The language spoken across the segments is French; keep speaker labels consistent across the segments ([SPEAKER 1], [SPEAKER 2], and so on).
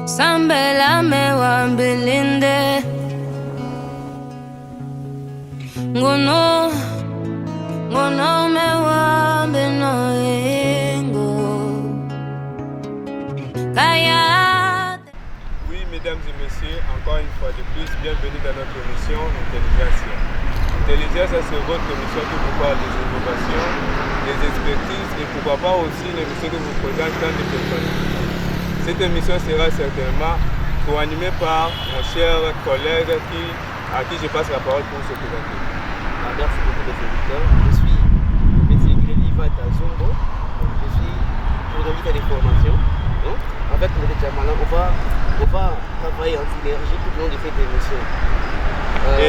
[SPEAKER 1] Sambela mewa mbilinde Ngono mewa benoengo Kaya.
[SPEAKER 2] Oui, mesdames et messieurs, encore une fois de plus, bienvenue dans notre émission Intelligentsia. Intelligentsia, c'est votre émission qui vous parle des innovations, des expertises et pourquoi pas aussi une émission qui vous présente tant de personnes. Cette émission sera certainement co-animée par mon cher collègue à qui je passe la parole pour se présenter.
[SPEAKER 3] Merci beaucoup les auditeurs. Je suis M. Greliva Tazombo. Je suis journaliste des formations. Donc, avec M. Djamala, on va travailler en synergie tout au long de cette émission.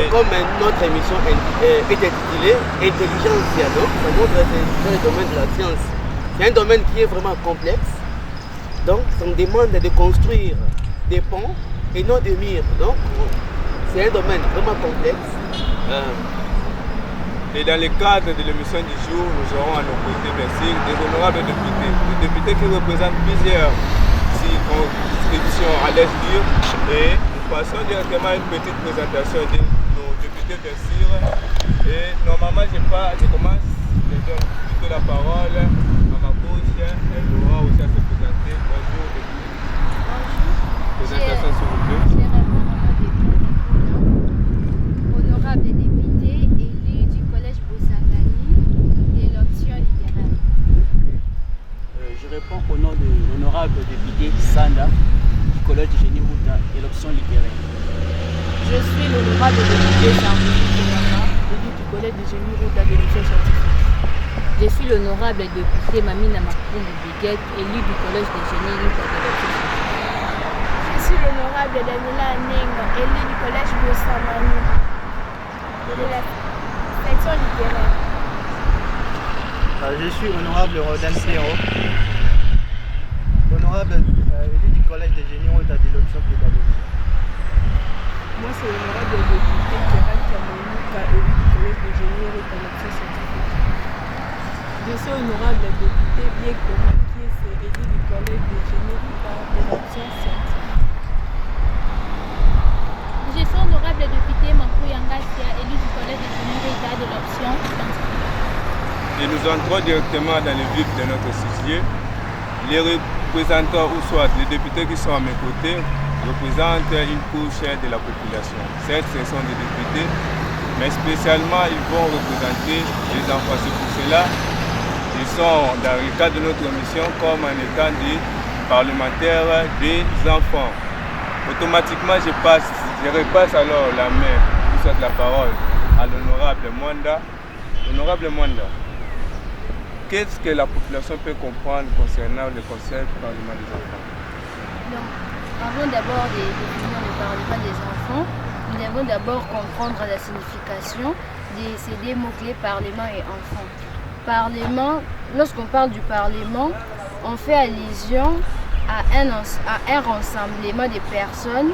[SPEAKER 3] Comme notre émission est intitulée Intelligentsia, donc ça montre que c'est dans le domaine de la science. C'est un domaine qui est vraiment complexe. Donc, ça nous demande de construire des ponts et non des murs. Donc, c'est un domaine vraiment complexe.
[SPEAKER 2] Et dans le cadre de l'émission du jour, nous aurons à nos côtés, merci, des honorables députés. Des députés qui représentent plusieurs circonscriptions à l'Est libre. Et nous passons directement à une petite présentation de nos députés de Cire. Et normalement, je commence, je donne plutôt la parole à ma coach. Elle aura aussi à se présenter. Bonjour, député.
[SPEAKER 4] Bonjour.
[SPEAKER 2] Présentation, s'il vous plaît.
[SPEAKER 4] Je réponds au nom des honorables députés élus du Collège Boussangani de l'option littéraire.
[SPEAKER 5] Je réponds au nom de l'honorable député Sanda du Collège de Génie Routa et l'option littéraire.
[SPEAKER 6] Je suis l'honorable député Sambouji Kéama, élu du Collège de Génie Routa de l'option scientifique.
[SPEAKER 7] Je suis l'honorable député Mamina Makoumou Biguette, élu du Collège de Génie Routa de l'option scientifique.
[SPEAKER 8] Je suis l'honorable Daniela Nenga, élu du Collège Boussangani de la section littéraire.
[SPEAKER 9] Je suis honorable Rodan Perro, honorable élu du Collège de Génie Routa de l'option pédagogique.
[SPEAKER 10] Moi, c'est l'honorable député Kéran Kamouka, élu du Collège de Génie Routa de l'option scientifique. Je suis honorable député Bieko Makiese, élu du Collège de Génie Routa de l'option scientifique.
[SPEAKER 11] Je suis honorable député Makou Yangasia, élu du Collège de Génie Routa de l'option scientifique.
[SPEAKER 2] Et nous entrons directement dans le vif de notre sujet. Les représentants, ou soit les députés qui sont à mes côtés, représentent une couche de la population. Certes, ce sont des députés, mais spécialement, ils vont représenter les enfants. C'est pour cela qu'ils sont, dans le cadre de notre mission, comme en étant des parlementaires des enfants. Automatiquement, je repasse alors la main, ou soit la parole, à l'honorable Mwanda. Honorable Mwanda, qu'est-ce que la population peut comprendre concernant le concept du Parlement des enfants?
[SPEAKER 4] Donc, avant d'abord de définir le Parlement des enfants, nous devons d'abord comprendre la signification de ces deux mots-clés Parlement et enfant. Parlement, lorsqu'on parle du Parlement, on fait allusion à un rassemblement de personnes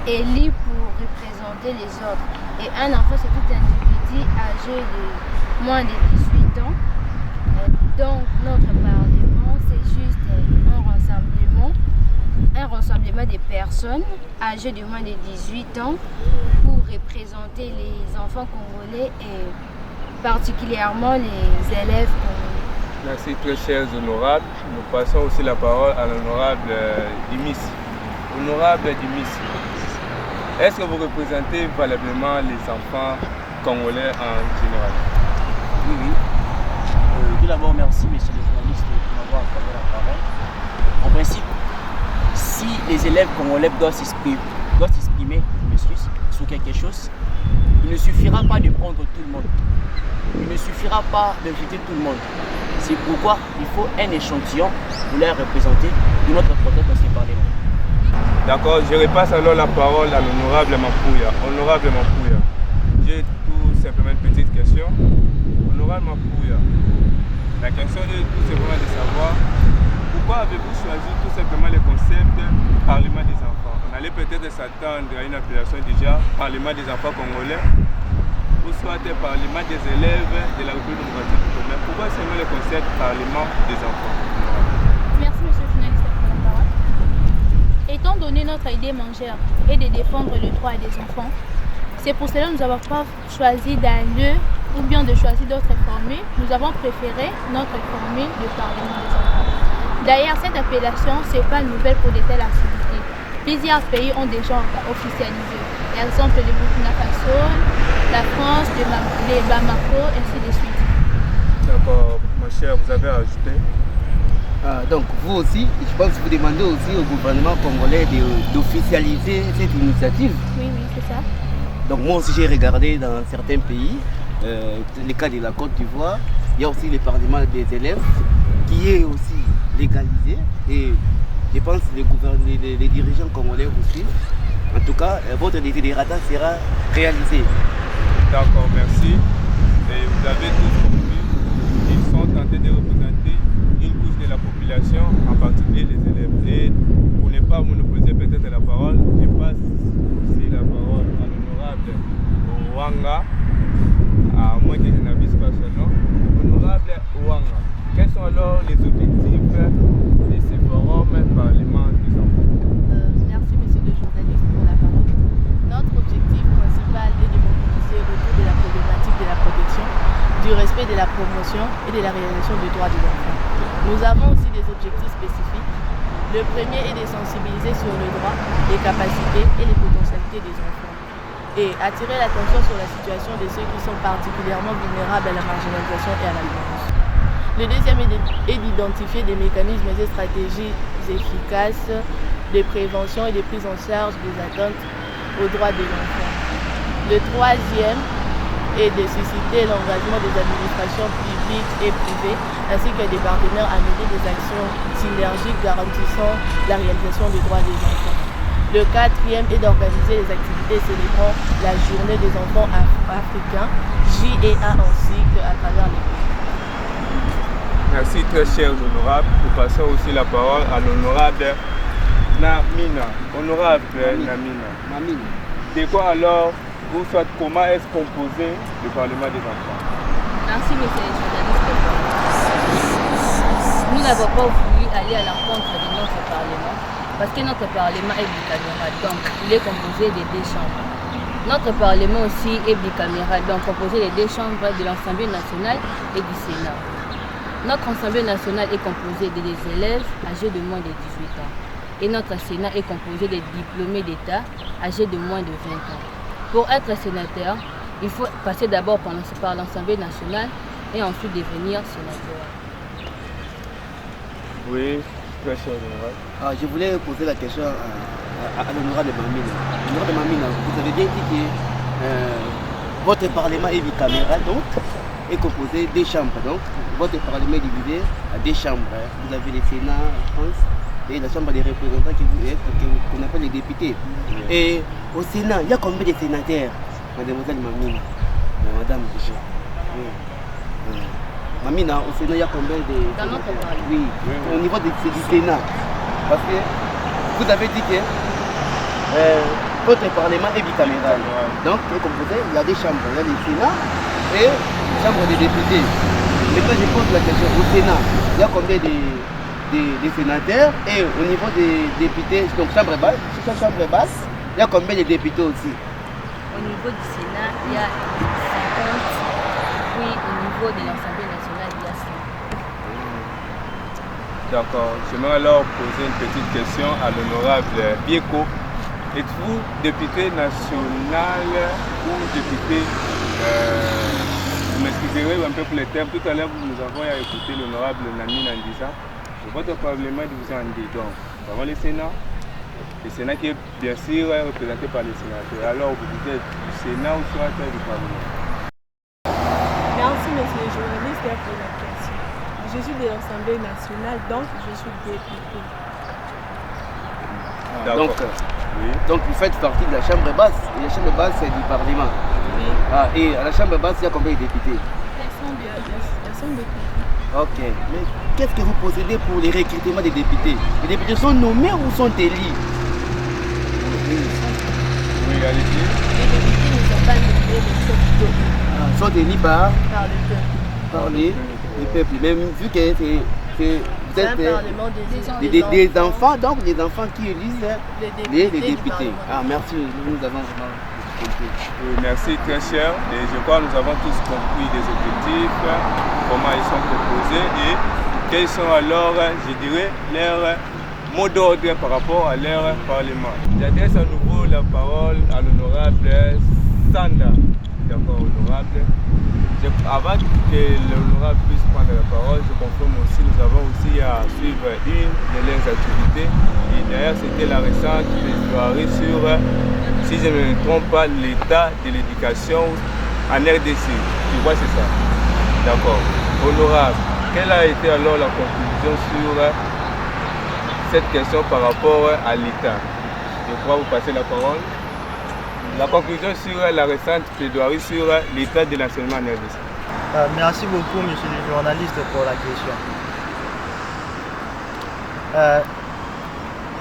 [SPEAKER 4] élues pour représenter les autres. Et un enfant, c'est tout individu âgé de moins de 18 ans. Donc notre Parlement, c'est juste un rassemblement de personnes âgées de moins de 18 ans pour représenter les enfants congolais et particulièrement les élèves congolais.
[SPEAKER 2] Merci très chers honorables. Nous passons aussi la parole à l'honorable Dimis. Honorable Dimis, est-ce que vous représentez valablement les enfants congolais en général?
[SPEAKER 5] Oui. Tout d'abord, merci, messieurs les journalistes, de m'avoir accordé la parole. En principe, si les élèves congolais doivent s'exprimer, sur quelque chose, il ne suffira pas de prendre tout le monde. Il ne suffira pas d'inviter tout le monde. C'est pourquoi il faut un échantillon pour les représenter de notre côté dans ces parlements.
[SPEAKER 2] D'accord, je repasse alors la parole à l'honorable Mapouya. Honorable Mapouya, j'ai tout simplement une petite question. Honorable Mapouya, la question est tout simplement de savoir pourquoi avez-vous choisi tout simplement le concept Parlement des enfants? On allait peut-être s'attendre à une appellation déjà Parlement des enfants congolais ou soit Parlement des élèves de la République démocratique du Congo. Pourquoi seulement le concept Parlement des enfants?
[SPEAKER 11] Merci, monsieur le journaliste, pour la parole. Étant donné notre idée majeure est de défendre le droit des enfants. C'est pour cela que nous n'avons pas choisi d'un lieu ou bien de choisir d'autres formules. Nous avons préféré notre formule de Parlement des enfants. D'ailleurs, cette appellation, ce n'est pas nouvelle pour de telles activités. Plusieurs pays ont déjà officialisé. Exemple, le Burkina Faso, la France, le Bamako, ainsi de suite.
[SPEAKER 2] D'accord, ma chère, vous avez ajouté.
[SPEAKER 3] Donc vous aussi, je pense que vous demandez aussi au gouvernement congolais d'officialiser cette initiative.
[SPEAKER 11] Oui, c'est ça.
[SPEAKER 3] Donc moi aussi j'ai regardé dans certains pays, le cas de la Côte d'Ivoire, il y a aussi le Parlement des élèves qui est aussi légalisé et je pense que les dirigeants congolais vous suivent. En tout cas, votre desiderata sera réalisé.
[SPEAKER 2] D'accord, merci. Et vous avez tous compris, ils sont tentés de représenter une couche de la population, en particulier les élèves. Et pour ne pas monopoliser peut-être la parole, je passe aussi la parole à l'honorable Ouanga, à moins que je n'avise pas son nom. Honorable Ouanga, quels sont alors les objectifs de ce forum Parlement des enfants?
[SPEAKER 6] Merci monsieur le journaliste pour la parole. Notre objectif principal est de mobiliser autour de la problématique de la protection, du respect de la promotion et de la réalisation des droits des enfants. Nous avons aussi des objectifs spécifiques. Le premier est de sensibiliser sur le droit, les capacités et les potentialités des enfants et attirer l'attention sur la situation de ceux qui sont particulièrement vulnérables à la marginalisation et à la violence. Le deuxième est d'identifier des mécanismes et stratégies efficaces de prévention et de prise en charge des atteintes aux droits de l'enfant. Le troisième est de susciter l'engagement des administrations publiques et privées ainsi que des partenaires à mener des actions synergiques garantissant la réalisation des droits des enfants. Le quatrième est d'organiser les activités célébrant la journée des enfants africains, JEA en cycle à travers les pays.
[SPEAKER 2] Merci très cher honorable. Nous passons aussi la parole à l'honorable Namina. Honorable Namina. De quoi alors vous souhaitez, comment est-ce composé le Parlement des enfants?
[SPEAKER 7] Merci monsieur le journaliste. Nous n'avons pas voulu aller à l'encontre de notre Parlement parce que notre Parlement est bicaméral, donc il est composé de 2 chambres. Notre Parlement aussi est bicaméral, donc composé de 2 chambres de l'Assemblée nationale et du Sénat. Notre Assemblée nationale est composée des élèves âgés de moins de 18 ans. Et notre Sénat est composé des diplômés d'État âgés de moins de 20 ans. Pour être sénateur, il faut passer d'abord par l'Assemblée nationale et ensuite devenir sénateur.
[SPEAKER 2] Oui, très cher honorable.
[SPEAKER 3] Je voulais poser la question à l'honorable Mamina. L'honorable Mamina, vous avez bien dit que votre Parlement est bicaméral, donc est composé de 2 chambres. Donc, votre Parlement est divisé à 2 chambres. Vous avez le Sénat en France et la Chambre des représentants qu'on appelle les députés. Et au Sénat, il y a combien de sénateurs, mademoiselle Mamina? Madame, Mamina, au Sénat, il y a combien de sénateurs? Oui, au niveau du Sénat. Parce que vous avez dit que votre Parlement est bicaméral. Donc, il est composé, il y a 2 chambres. Il y a le Sénat et la Chambre des députés. Maintenant, je pose la question, au Sénat, il y a combien des sénateurs et au niveau des députés, donc chambre basse, il y a combien de députés aussi?
[SPEAKER 7] Au niveau du Sénat, il y a 50, puis au niveau de l'Assemblée nationale, il y a 5.
[SPEAKER 2] D'accord, je vais alors poser une petite question à l'honorable Bieko. Êtes-vous député national ou député vous m'excuserez un peu pour les termes. Tout à l'heure, nous avons écouté l'honorable Namina Ndisa. Votre Parlement est divisé en 2. Donc, nous avons le Sénat qui est bien sûr représenté par les sénateurs. Alors, vous êtes du Sénat ou soit du Parlement?
[SPEAKER 10] Merci, monsieur le journaliste, pour la question. Je suis de l'Assemblée nationale, donc je suis député.
[SPEAKER 3] Donc, vous faites partie de la Chambre basse. Et la Chambre basse, c'est du Parlement.
[SPEAKER 10] Oui.
[SPEAKER 3] Et à la Chambre basse, il y a combien de députés?
[SPEAKER 10] Elles sont députés.
[SPEAKER 3] Ok. Mais qu'est-ce que vous possédez pour les recrutements des députés? Les députés sont nommés ou sont élus?
[SPEAKER 2] Oui, allez-y.
[SPEAKER 6] Les députés ne sont pas nommés, mais sont
[SPEAKER 3] Sont élus par
[SPEAKER 6] le peuple.
[SPEAKER 3] Par le peuple. Même vu que c'est C'est un
[SPEAKER 6] parlement
[SPEAKER 3] des enfants, donc des enfants qui élisent les députés. Ah, merci, nous avons vraiment compris.
[SPEAKER 2] Merci très cher. Et je crois que nous avons tous compris les objectifs, comment ils sont proposés et quels sont alors, je dirais, leurs mots d'ordre par rapport à leur parlement. J'adresse à nouveau la parole à l'honorable Sanda. D'accord, honorable. Avant que l'honorable puisse prendre la parole, je confirme aussi, nous avons aussi à suivre une de leurs activités. Et d'ailleurs, c'était la récente plaidoirie sur, si je ne me trompe pas, l'état de l'éducation en RDC. Tu vois, c'est ça. D'accord. Honorable, quelle a été alors la conclusion sur cette question par rapport à l'état? Je crois vous passer la parole. La conclusion sur la récente plaidoirie sur l'état de l'enseignement en RDC.
[SPEAKER 9] Merci beaucoup, monsieur le journaliste, pour la question.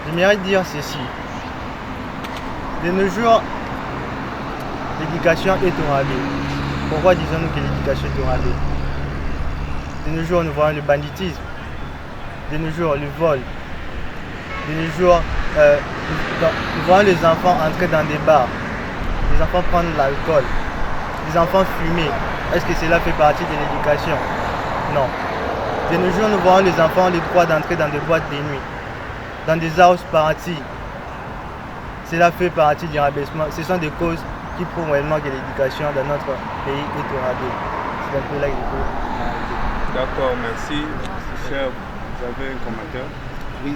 [SPEAKER 9] J'aimerais dire ceci. De nos jours, l'éducation est au rabais. Pourquoi disons-nous que l'éducation est au rabais? De nos jours, nous voyons le banditisme. De nos jours, le vol. De nos jours, nous voyons les enfants entrer dans des bars. Les enfants prendre l'alcool, les enfants fumer. Est-ce que cela fait partie de l'éducation? Non. De nos jours, nous voyons les enfants le droit d'entrer dans des boîtes de nuit, dans des house parties. Cela fait partie du rabaissement. Ce sont des causes qui prouvent réellement que l'éducation dans notre pays est au rabais. C'est un peu là que je peux m'arrêter.
[SPEAKER 2] D'accord, merci. Cher, vous avez un commentaire?
[SPEAKER 3] Oui.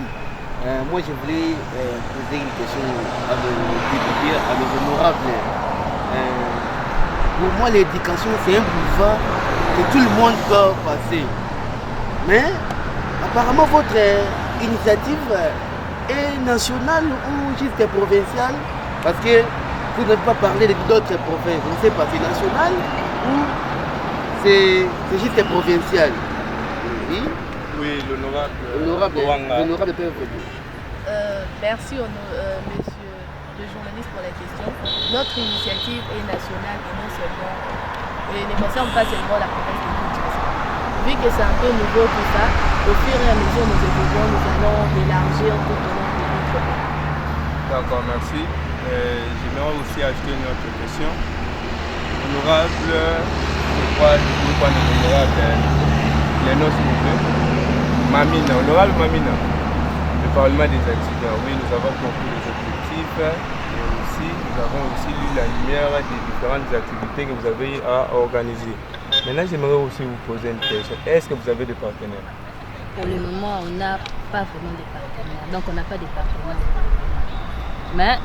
[SPEAKER 3] Moi, je voulais poser une question à nos députés, à nos honorables. Pour moi, l'éducation, c'est un boulevard que tout le monde peut passer. Mais, apparemment, votre initiative est nationale ou juste provinciale? Parce que vous n'avez pas parlé d'autres provinces. Je ne sais pas, c'est national ou c'est juste provincial? Oui.
[SPEAKER 2] Oui, l'honorable.
[SPEAKER 3] L'honorable PFD.
[SPEAKER 6] Merci, monsieur le journaliste, pour la question. Notre initiative est nationale et non seulement, et ne concerne pas seulement la province de Kinshasa. Vu que c'est un peu nouveau tout ça, au fur et à mesure nous évoluons, nous allons élargir tout au long de notre pays.
[SPEAKER 2] D'accord, merci. J'aimerais aussi ajouter une autre question. Honorable, je crois que vous parlez de l'honorable, les noms s'il vous plaît. Mamina, honorable Mamina, le Parlement des accidents. Oui, nous avons compris les objectifs et aussi nous avons aussi lu la lumière des différentes activités que vous avez à organiser. Maintenant, j'aimerais aussi vous poser une question. Est-ce que vous avez des partenaires?
[SPEAKER 7] Pour le moment, on n'a pas vraiment de partenaires. Donc, on n'a pas de partenaires. Mais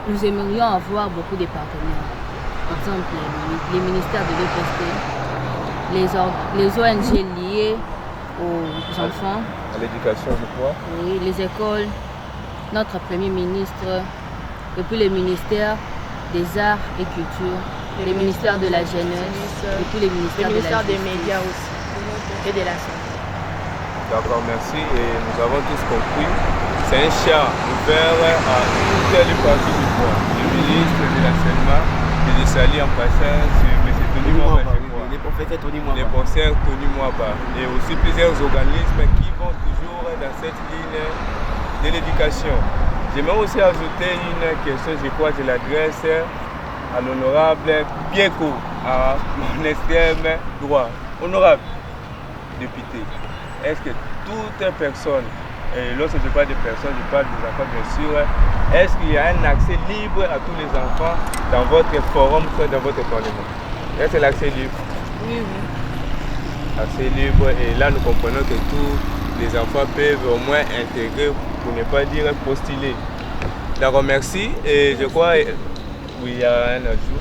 [SPEAKER 7] nous aimerions avoir beaucoup de partenaires. Par exemple, les ministères de l'EPST, les ONG liées aux enfants.
[SPEAKER 2] À l'éducation, je crois.
[SPEAKER 7] Oui, les écoles, notre Premier ministre, et puis le ministère des Arts et Culture, le ministère de la Jeunesse, et puis le ministère
[SPEAKER 6] des Médias aussi, et de la Santé.
[SPEAKER 2] D'accord, merci. Et nous avons tous compris. C'est un char ouvert à toutes les parties du pouvoir. Le ministre de l'enseignement, je salue en passant sur M. Tony Mwaba,
[SPEAKER 3] les professeurs Tony Mwaba.
[SPEAKER 2] Les professeurs Tony Mwaba. Et aussi plusieurs organismes qui vont toujours dans cette ligne de l'éducation. J'aimerais aussi ajouter une question, je crois que je l'adresse à l'honorable Bieko, à mon extrême droit. Honorable député, est-ce que toute personne, et lorsque je parle de personnes, je parle des enfants bien sûr, est-ce qu'il y a un accès libre à tous les enfants dans votre forum, dans votre parlement? Est-ce que l'accès libre?
[SPEAKER 6] Oui, oui.
[SPEAKER 2] Accès libre, et là nous comprenons que tous les enfants peuvent au moins intégrer, pour ne pas dire postuler. D'accord, merci. Et je crois, oui, il y a un ajout.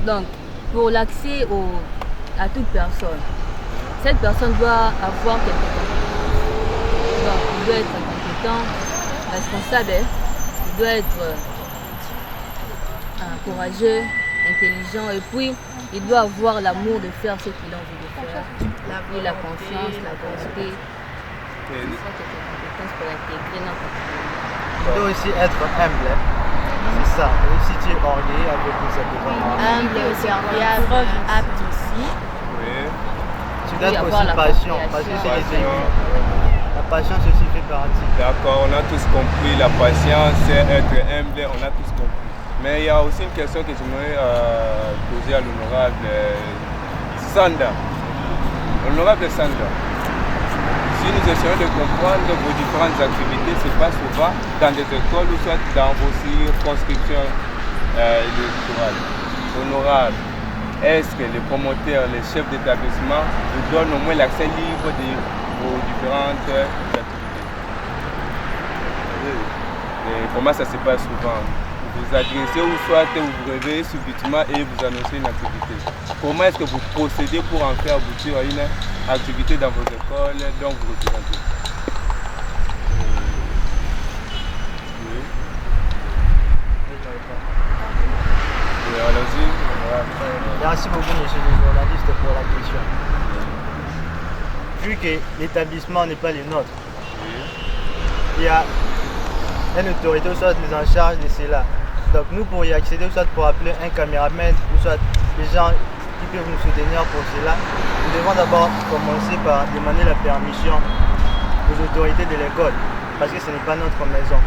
[SPEAKER 7] Donc, pour l'accès à toute personne, cette personne doit avoir quelque compétences. Donc, il doit être compétent, responsable, il doit être courageux, intelligent, et puis il doit avoir l'amour de faire ce qu'il a envie de faire, et la confiance, la volonté. C'est ça qui est des compétences pour intégrer notre pays.
[SPEAKER 9] Il doit aussi être humble. C'est ça. Et si tu es orgueilleux avec tout ça devant.
[SPEAKER 6] Humble, serviable, apte aussi.
[SPEAKER 2] Oui.
[SPEAKER 9] Tu dois être aussi patient, parce que c'est les élus. patience aussi fait partie.
[SPEAKER 2] D'accord, on a tous compris, la patience, être humble, on a tous compris. Mais il y a aussi une question que j'aimerais poser à l'honorable Sanda. Honorable Sanda, si nous essayons de comprendre vos différentes activités, se passe souvent dans des écoles ou soit dans vos circonscriptions électorales. Honorable, est-ce que les promoteurs, les chefs d'établissement vous donnent au moins l'accès libre de vos différentes activités? Et comment ça se passe souvent? Vous vous adressez ou soit vous vous réveillez subitement et vous annoncez une activité. Comment est-ce que vous procédez pour en faire aboutir à une activité dans vos écoles dont vous représentez?
[SPEAKER 9] Merci beaucoup, monsieur le journaliste, pour la question. Vu que l'établissement n'est pas le nôtre, il y a une autorité ou soit en charge de cela. Donc nous, pour y accéder, ou soit pour appeler un caméraman, ou soit des gens qui peuvent nous soutenir pour cela, nous devons d'abord commencer par demander la permission aux autorités de l'école, parce que ce n'est pas notre maison.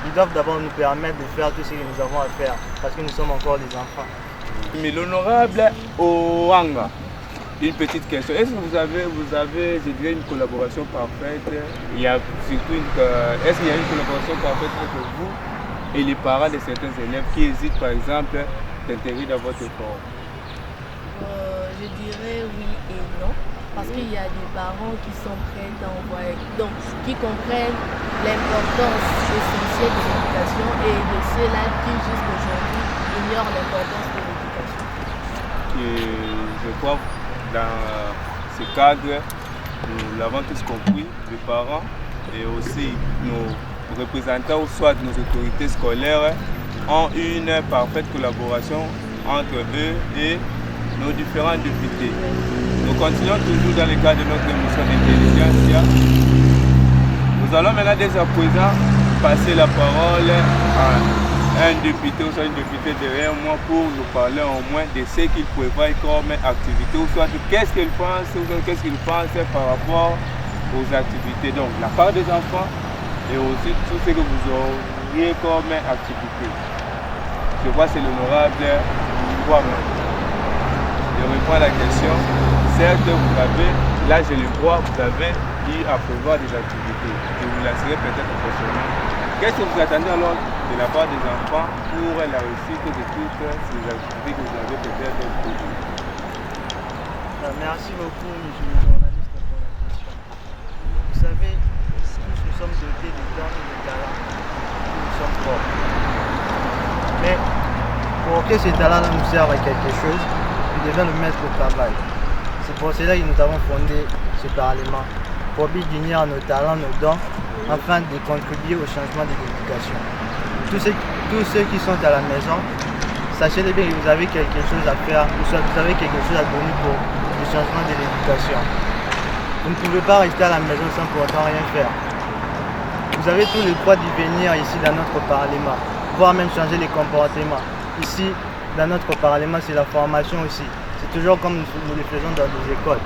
[SPEAKER 9] Ils doivent d'abord nous permettre de faire tout ce que nous avons à faire, parce que nous sommes encore des enfants.
[SPEAKER 2] Mais l'honorable Oanga, une petite question. Est-ce que vous avez, je dirais, une collaboration parfaite? Il y a surtout est-ce qu'il y a une collaboration parfaite entre vous et les parents de certains élèves qui hésitent, par exemple, d'intégrer dans votre école?
[SPEAKER 6] Je dirais oui et non. Parce qu'il y a des parents qui sont prêts à envoyer, donc qui comprennent l'importance essentielle de l'éducation et de ceux-là qui jusqu'aujourd'hui ignorent l'importance de l'éducation.
[SPEAKER 2] Et je crois dans ce cadre, nous l'avons tous compris, les parents et aussi nos représentants ou soit nos autorités scolaires ont une parfaite collaboration entre eux et nos différents députés. Nous continuons toujours dans le cadre de notre émission d'intelligence. Nous allons maintenant dès à présent passer la parole à un député ou soit une députée derrière moi pour nous parler au moins de ce qu'il prévoit comme activité ou soit qu'est-ce qu'il pense par rapport aux activités. Donc la part des enfants et aussi tout ce que vous auriez comme activité. Je vois c'est l'honorable Kwame. Je réponds à la question. Certes, vous avez, là je le vois, vous avez eu à prévoir des activités. Je vous laisserai peut-être prochainement. Qu'est-ce que vous attendez alors de la part des enfants pour la réussite de toutes ces activités que vous avez peut-être produites?
[SPEAKER 9] Merci beaucoup, monsieur le journaliste, pour la question. Vous savez, nous sommes dotés de dons et de talents. Nous sommes forts. Mais pour que ces talents nous servent à quelque chose, nous devons nous mettre au travail. C'est pour cela que nous avons fondé ce Parlement, pour unir nos talents, nos dons, afin de contribuer au changement de l'éducation. Tous ceux qui sont à la maison, sachez bien que vous avez quelque chose à faire, ou soit vous avez quelque chose à donner pour le changement de l'éducation. Vous ne pouvez pas rester à la maison sans pour autant rien faire. Vous avez tout le droit d'y venir ici dans notre Parlement, voire même changer les comportements. Ici, dans notre Parlement, c'est la formation aussi. C'est toujours comme nous le faisons dans nos écoles.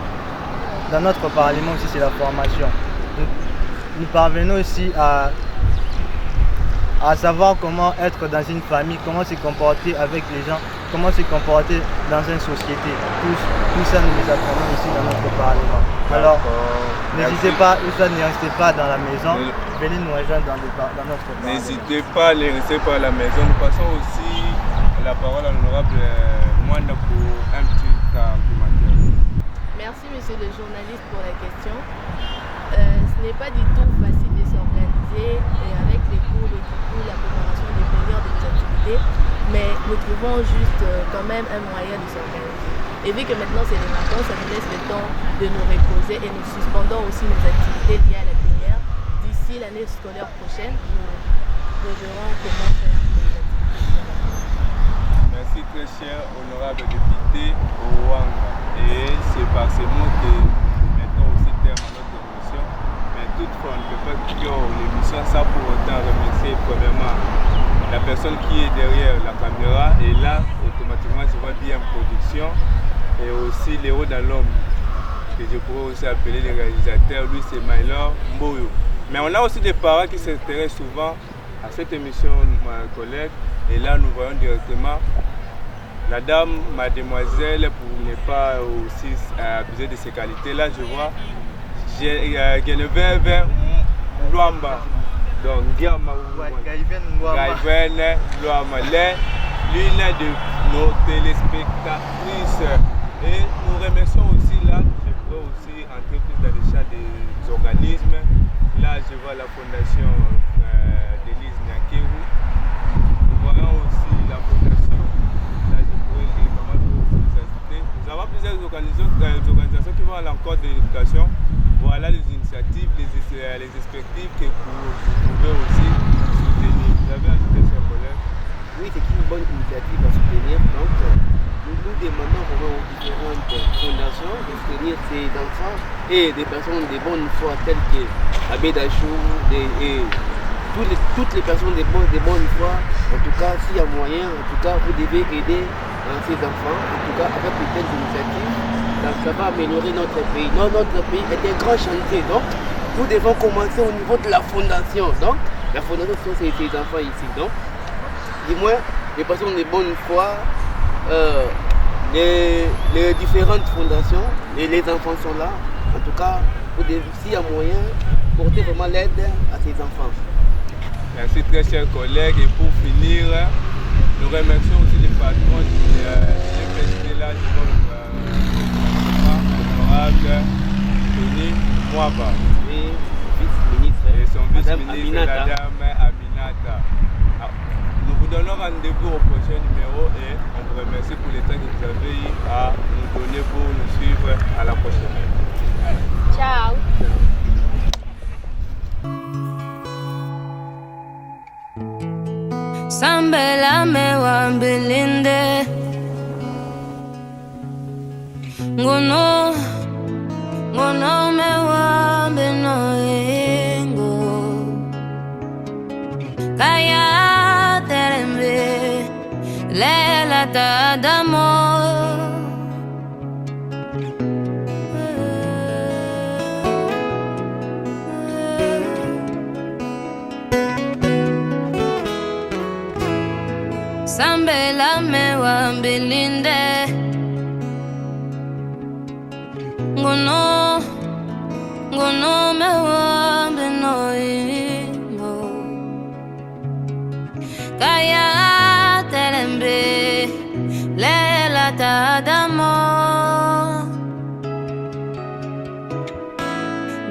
[SPEAKER 9] Dans notre Parlement aussi, c'est la formation. Nous parvenons aussi à savoir comment être dans une famille, comment se comporter avec les gens, comment se comporter dans une société. Tout ça, nous les apprenons ici dans notre Parlement. Alors, n'hésitez pas, ne restez pas dans la maison, venez nous rejoindre dans notre Parlement.
[SPEAKER 2] N'hésitez pas à les rester pas à la maison. Nous passons aussi la parole à l'honorable Mwanda pour un petit argumentaire.
[SPEAKER 6] Merci monsieur le journaliste pour la question. Ce n'est pas du tout facile de s'organiser avec les cours et du coup la préparation des plénières de nos activités, mais nous trouvons juste quand même un moyen de s'organiser. Et vu que maintenant c'est les vacances, ça nous laisse le temps de nous reposer et nous suspendons aussi nos activités liées à la plénière. D'ici l'année scolaire prochaine, nous verrons comment faire les activités.
[SPEAKER 2] Merci très cher honorable député Ouanga. Et c'est par ces mots que nous mettons aussi terme à notre émission. Mais toutefois, on ne peut pas clore l'émission sans pour autant remercier premièrement la personne qui est derrière la caméra. Et là, automatiquement, je vois bien production. Et aussi Léo dans l'homme. que je pourrais aussi appeler le réalisateur, lui c'est Maylor Mboyo. Mais on a aussi des parents qui s'intéressent souvent à cette émission, ma collègue, et là nous voyons directement la dame, mademoiselle, pour ne pas aussi abuser de ses qualités. Là je vois Geneviève Luamba, donc Guillaume Gaïven Luamba, l'une de nos téléspectatrices. Et nous remercions aussi là, je pourrais aussi entrer plus dans les champs des organismes. Là je vois la fondation d'Élise Nyakeru. Nous voyons aussi la fondation, là je pourrais vraiment vous inciter. Nous avons plusieurs organisations qui vont à l'encontre de l'éducation. Voilà les initiatives, les perspectives que vous pouvez aussi soutenir. Vous avez ajouté cher collègue?
[SPEAKER 3] Oui, c'est une bonne initiative à soutenir. Donc, nous demandons vraiment aux différentes fondations de soutenir ces enfants et des personnes de bonne foi telles que Abbé Dachou et toutes les personnes de bonne foi. En tout cas, s'il y a moyen, en tout cas, vous devez aider ces enfants. En tout cas, avec de telles initiatives, donc, ça va améliorer notre pays. Notre pays est un grand chantier. Donc, nous devons commencer au niveau de la fondation. Donc, la fondation, c'est ces enfants ici. Donc, du moins, les personnes de bonne foi, les différentes fondations, les enfants sont là. En tout cas, s'il y a moyen, porter vraiment l'aide à ces enfants.
[SPEAKER 2] Merci très chers collègues. Et pour finir, nous remercions aussi les patrons qui sont là, l'honorable Tony Mwaba et son vice-ministre, Madame Aminata. Nous vous donnons rendez-vous au prochain numéro et on vous remercie pour le temps que vous avez eu à nous donner pour nous suivre. À la prochaine.
[SPEAKER 8] Ciao.
[SPEAKER 1] Sambela mewa mbilinde Ngono mewa benoengo Kaya terembe Lela tadamo Sambela mewa mbilinde Ngono mewa benoingo Kaya terembe Lela tadamo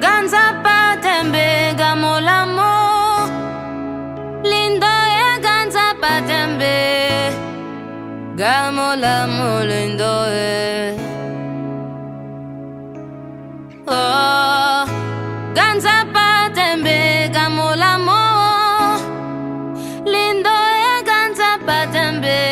[SPEAKER 1] Ganza patembe gamolamo Lindo e ganza patembe Gamolamo lindo e